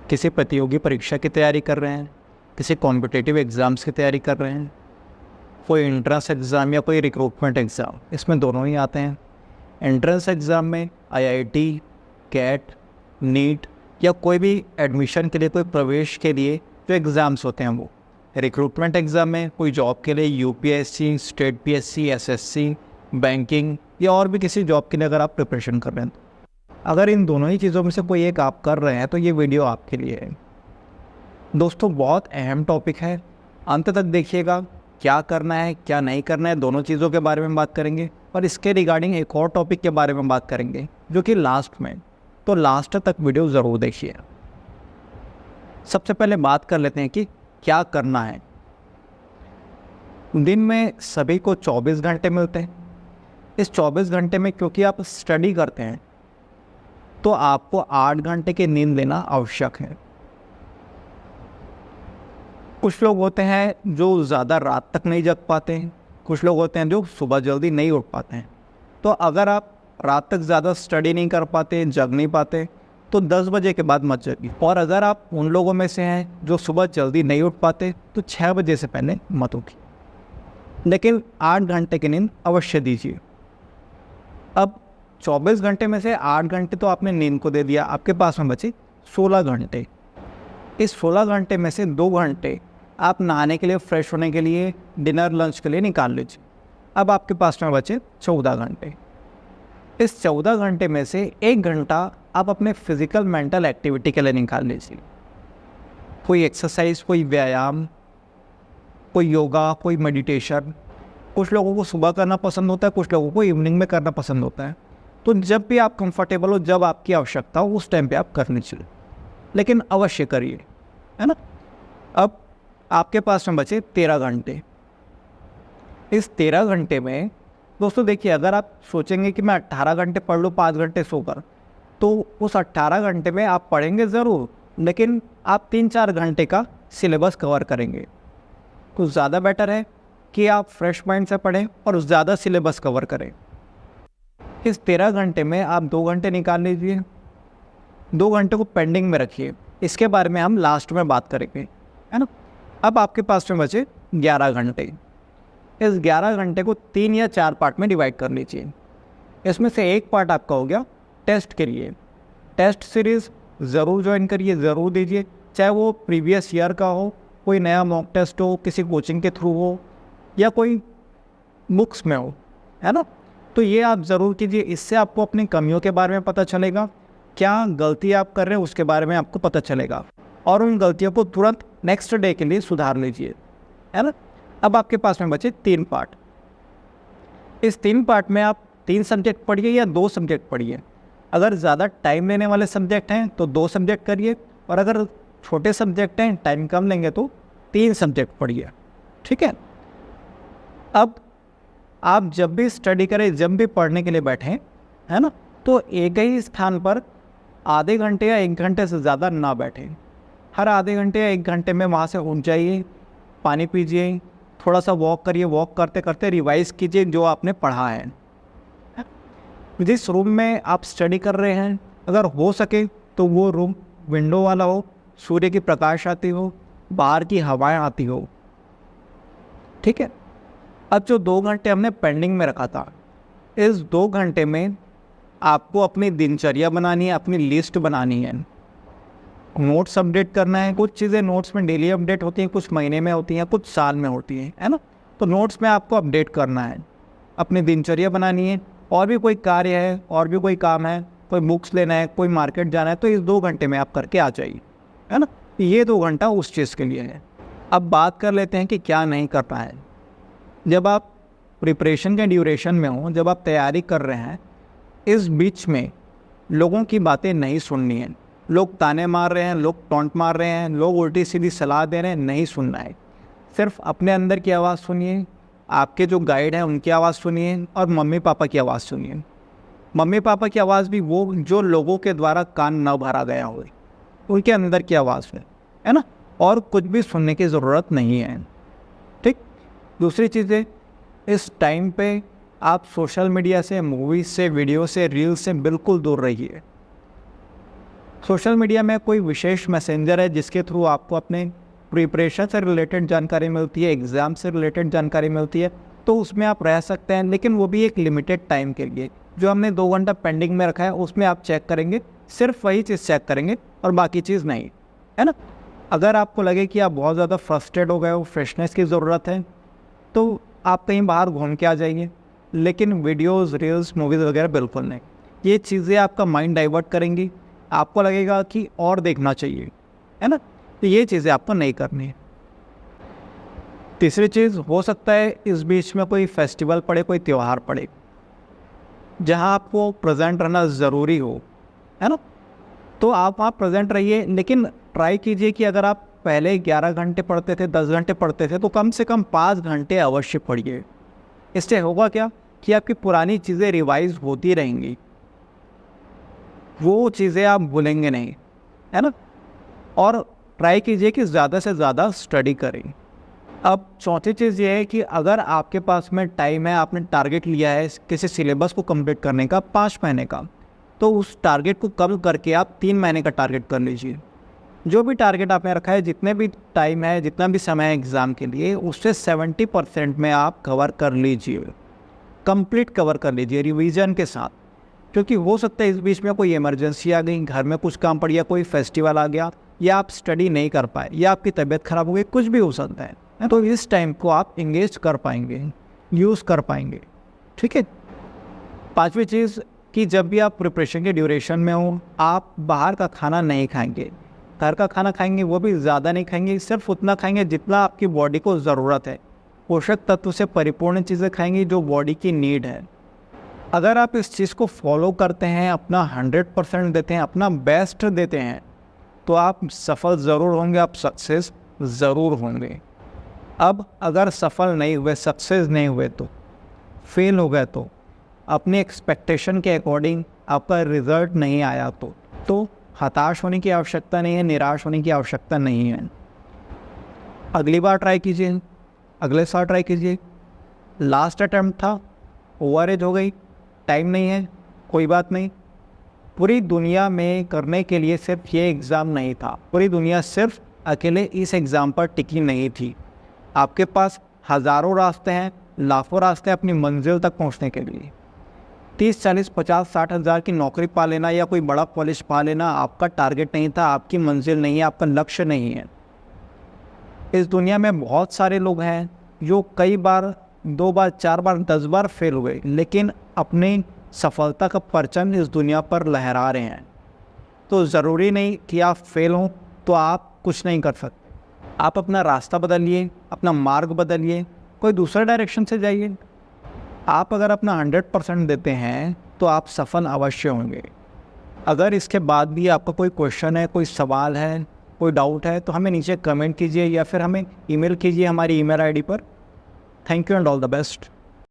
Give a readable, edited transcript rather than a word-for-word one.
किसी प्रतियोगी परीक्षा की तैयारी कर रहे हैं, किसी कॉम्पिटिटिव एग्ज़ाम्स की तैयारी कर रहे हैं, कोई एंट्रेंस एग्ज़ाम या कोई रिक्रूटमेंट एग्ज़ाम, इसमें दोनों ही आते हैं। एंट्रेंस एग्ज़ाम में आईआईटी, कैट, नीट या कोई भी एडमिशन के लिए, कोई प्रवेश के लिए जो एग्ज़ाम्स होते हैं वो। रिक्रूटमेंट एग्ज़ाम में कोई जॉब के लिए UPSC, state PSC, SSC, banking या और भी किसी जॉब के लिए अगर आप प्रिपरेशन कर रहे हैं। अगर इन दोनों ही चीज़ों में से कोई एक आप कर रहे हैं तो ये वीडियो आपके लिए है। दोस्तों, बहुत अहम टॉपिक है, अंत तक देखिएगा। क्या करना है, क्या नहीं करना है, दोनों चीज़ों के बारे में बात करेंगे। और इसके रिगार्डिंग एक और टॉपिक के बारे में बात करेंगे जो कि लास्ट में, तो लास्ट तक वीडियो ज़रूर देखिए। सबसे पहले बात कर लेते हैं कि क्या करना है। दिन में सभी को 24 घंटे मिलते हैं। इस 24 घंटे में क्योंकि आप स्टडी करते हैं तो आपको 8 घंटे की नींद लेना आवश्यक है। कुछ लोग होते हैं जो ज़्यादा रात तक नहीं जग पाते हैं, कुछ लोग होते हैं जो सुबह जल्दी नहीं उठ पाते हैं। तो अगर आप रात तक ज़्यादा स्टडी नहीं कर पाते, जग नहीं पाते, तो 10 बजे के बाद मत जगिए। और अगर आप उन लोगों में से हैं जो सुबह जल्दी नहीं उठ पाते तो 6 बजे से पहले मत उठिए, लेकिन 8 घंटे की नींद अवश्य दीजिए। अब 24 घंटे में से 8 घंटे तो आपने नींद को दे दिया, आपके पास में बचे 16 घंटे। इस 16 घंटे में से 2 घंटे आप नहाने के लिए, फ्रेश होने के लिए, डिनर लंच के लिए निकाल लीजिए। अब आपके पास में बचे 14 घंटे। इस 14 घंटे में से 1 घंटा आप अपने फिज़िकल मेंटल एक्टिविटी के लिए निकाल लीजिए। कोई एक्सरसाइज, कोई व्यायाम, कोई योगा, कोई मेडिटेशन। कुछ लोगों को सुबह करना पसंद होता है, कुछ लोगों को इवनिंग में करना पसंद होता है। तो जब भी आप कंफर्टेबल हो, जब आपकी आवश्यकता हो, उस टाइम पे आप करनी चाहिए, लेकिन अवश्य करिए, है ना। अब आपके पास में बचे 13 घंटे। इस 13 घंटे में दोस्तों देखिए, अगर आप सोचेंगे कि मैं 18 घंटे पढ़ लूँ 5 घंटे सोकर, तो उस 18 घंटे में आप पढ़ेंगे ज़रूर, लेकिन आप 3-4 घंटे का सिलेबस कवर करेंगे। कुछ ज़्यादा बेटर है कि आप फ्रेश माइंड से पढ़ें और ज़्यादा सिलेबस कवर करें। इस 13 घंटे में आप 2 घंटे निकाल लीजिए, 2 घंटे को पेंडिंग में रखिए। इसके बारे में हम लास्ट में बात करेंगे, है ना। अब आपके पास में बचे 11 घंटे। इस 11 घंटे को 3 या 4 पार्ट में डिवाइड कर लीजिए। इसमें से एक पार्ट आपका हो गया टेस्ट के लिए। टेस्ट सीरीज़ ज़रूर ज्वाइन करिए, ज़रूर दीजिए, चाहे वो प्रीवियस ईयर का हो, कोई नया मॉक टेस्ट हो, किसी कोचिंग के थ्रू हो या कोई बुक्स में हो, है ना। तो ये आप ज़रूर कीजिए। इससे आपको अपनी कमियों के बारे में पता चलेगा, क्या गलती आप कर रहे हैं उसके बारे में आपको पता चलेगा, और उन गलतियों को तुरंत नेक्स्ट डे के लिए सुधार लीजिए, है ना। अब आपके पास में बचे 3 पार्ट। इस 3 पार्ट में आप 3 सब्जेक्ट पढ़िए या 2 सब्जेक्ट पढ़िए। अगर ज़्यादा टाइम लेने वाले सब्जेक्ट हैं तो 2 सब्जेक्ट करिए, और अगर छोटे सब्जेक्ट हैं, टाइम कम लेंगे, तो 3 सब्जेक्ट पढ़िए, ठीक है। अब आप जब भी स्टडी करें, जब भी पढ़ने के लिए बैठें, है ना, तो एक ही स्थान पर आधे घंटे या 1 घंटे से ज़्यादा ना बैठें। हर आधे घंटे या 1 घंटे में वहाँ से उठ जाइए, पानी पीजिए, थोड़ा सा वॉक करिए, वॉक करते करते रिवाइज़ कीजिए जो आपने पढ़ा है। जिस रूम में आप स्टडी कर रहे हैं, अगर हो सके तो वो रूम विंडो वाला हो, सूर्य की प्रकाश आती हो, बाहर की हवाएं आती हो, ठीक है। अब जो 2 घंटे हमने पेंडिंग में रखा था, इस 2 घंटे में आपको अपनी दिनचर्या बनानी है, अपनी लिस्ट बनानी है, नोट्स अपडेट करना है। कुछ चीज़ें नोट्स में डेली अपडेट होती हैं, कुछ महीने में होती हैं, कुछ साल में होती हैं, है ना। तो नोट्स में आपको अपडेट करना है, अपनी दिनचर्या बनानी है। और भी कोई कार्य है, और भी कोई काम है, कोई बुक्स लेना है, कोई मार्केट जाना है, तो इस 2 घंटे में आप करके आ जाइए, है ना। ये 2 घंटा उस चीज़ के लिए है। अब बात कर लेते हैं कि क्या नहीं करना है। जब आप प्रिपरेशन के ड्यूरेशन में हो, जब आप तैयारी कर रहे हैं, इस बीच में लोगों की बातें नहीं सुननी है। लोग ताने मार रहे हैं, लोग टॉन्ट मार रहे हैं, लोग उल्टी सीधी सलाह दे रहे हैं, नहीं सुनना है। सिर्फ अपने अंदर की आवाज़ सुनिए, आपके जो गाइड हैं उनकी आवाज़ सुनिए, और मम्मी पापा की आवाज़ सुनिए। मम्मी पापा की आवाज़ भी वो जो लोगों के द्वारा कान न भरा गया हो, उनके अंदर की आवाज़ है ना। और कुछ भी सुनने की ज़रूरत नहीं है, ठीक। दूसरी चीज़ें, इस टाइम पे आप सोशल मीडिया से, मूवीज़ से, वीडियो से, रील से बिल्कुल दूर रहिए। सोशल मीडिया में कोई विशेष मैसेंजर है जिसके थ्रू आपको अपने प्रिपरेशन से रिलेटेड जानकारी मिलती है, एग्ज़ाम से रिलेटेड जानकारी मिलती है, तो उसमें आप रह सकते हैं, लेकिन वो भी एक लिमिटेड टाइम के लिए। जो हमने 2 घंटा पेंडिंग में रखा है उसमें आप चेक करेंगे, सिर्फ वही चीज़ चेक करेंगे और बाकी चीज़ नहीं, है ना। अगर आपको लगे कि आप बहुत ज़्यादा फ्रस्ट्रेट हो गए हो, फ्रेशनेस की ज़रूरत है, तो आप कहीं बाहर घूम के आ जाइए, लेकिन वीडियोस, रील्स, मूवीज़ वगैरह बिल्कुल नहीं। ये चीज़ें आपका माइंड डाइवर्ट करेंगी, आपको लगेगा कि और देखना चाहिए, है ना। तो ये चीज़ें आपको नहीं करनी है। तीसरी चीज़, हो सकता है इस बीच में कोई फेस्टिवल पड़े, कोई त्यौहार पड़े जहाँ आपको प्रेजेंट रहना ज़रूरी हो, है ना। तो आप वहाँ प्रेजेंट रहिए, लेकिन ट्राई कीजिए कि अगर आप पहले 11 घंटे पढ़ते थे, 10 घंटे पढ़ते थे, तो कम से कम 5 घंटे अवश्य पढ़िए। इससे होगा क्या कि आपकी पुरानी चीज़ें रिवाइज होती रहेंगी, वो चीज़ें आप भूलेंगे नहीं, है ना। और ट्राई कीजिए कि ज़्यादा से ज़्यादा स्टडी करें। अब चौथी चीज़ ये है कि अगर आपके पास में टाइम है, आपने टारगेट लिया है किसी सिलेबस को कंप्लीट करने का 5 महीने का, तो उस टारगेट को कम करके आप 3 महीने का टारगेट कर लीजिए। जो भी टारगेट आपने रखा है, जितने भी टाइम है, जितना भी समय है एग्ज़ाम के लिए, उससे 70% में आप कवर कर लीजिए, कंप्लीट कवर कर लीजिए रिवीजन के साथ। क्योंकि हो सकता है इस बीच में कोई इमरजेंसी आ गई, घर में कुछ काम पड़ गया, कोई फेस्टिवल आ गया, या आप स्टडी नहीं कर पाए, या आपकी तबीयत ख़राब हो गई, कुछ भी हो सकता है। तो इस टाइम को आप इंगेज कर पाएंगे, यूज़ कर पाएंगे, ठीक है। पांचवी चीज़ कि जब भी आप प्रिपरेशन के ड्यूरेशन में हो, आप बाहर का खाना नहीं खाएंगे, घर का खाना खाएंगे, वो भी ज़्यादा नहीं खाएंगे, सिर्फ उतना खाएंगे जितना आपकी बॉडी को ज़रूरत है। पोषक तत्व से परिपूर्ण चीज़ें खाएंगे जो बॉडी की नीड है। अगर आप इस चीज़ को फॉलो करते हैं, अपना 100% देते हैं, अपना बेस्ट देते हैं, तो आप सफल ज़रूर होंगे, आप सक्सेस ज़रूर होंगे। अब अगर सफल नहीं हुए, सक्सेस नहीं हुए, तो फेल हो गए, तो अपनी एक्सपेक्टेशन के अकॉर्डिंग आपका रिज़ल्ट नहीं आया, तो हताश होने की आवश्यकता नहीं है, निराश होने की आवश्यकता नहीं है। अगली बार ट्राई कीजिए, अगले साल ट्राई कीजिए। लास्ट अटैम्प्ट था, ओवरेज हो गई, टाइम नहीं है, कोई बात नहीं। पूरी दुनिया में करने के लिए सिर्फ ये एग्ज़ाम नहीं था, पूरी दुनिया सिर्फ अकेले इस एग्ज़ाम पर टिकी नहीं थी। आपके पास हज़ारों रास्ते हैं, लाखों रास्ते हैं अपनी मंजिल तक पहुंचने के लिए। 30, 40, 50, 60 हज़ार की नौकरी पा लेना या कोई बड़ा कॉलेज पा लेना आपका टारगेट नहीं था, आपकी मंजिल नहीं है, आपका लक्ष्य नहीं है। इस दुनिया में बहुत सारे लोग हैं जो कई बार, 2 बार, 4 बार, 10 बार फेल हुए, लेकिन अपनी सफलता का परचम इस दुनिया पर लहरा रहे हैं। तो ज़रूरी नहीं कि आप फेल हों तो आप कुछ नहीं कर सकते। आप अपना रास्ता बदलिए, अपना मार्ग बदलिए, कोई दूसरे डायरेक्शन से जाइए। आप अगर अपना 100% देते हैं तो आप सफल अवश्य होंगे। अगर इसके बाद भी आपका कोई क्वेश्चन है, कोई सवाल है, कोई डाउट है, तो हमें नीचे कमेंट कीजिए या फिर हमें ईमेल कीजिए हमारी ईमेल आईडी पर। Thank you and all the best.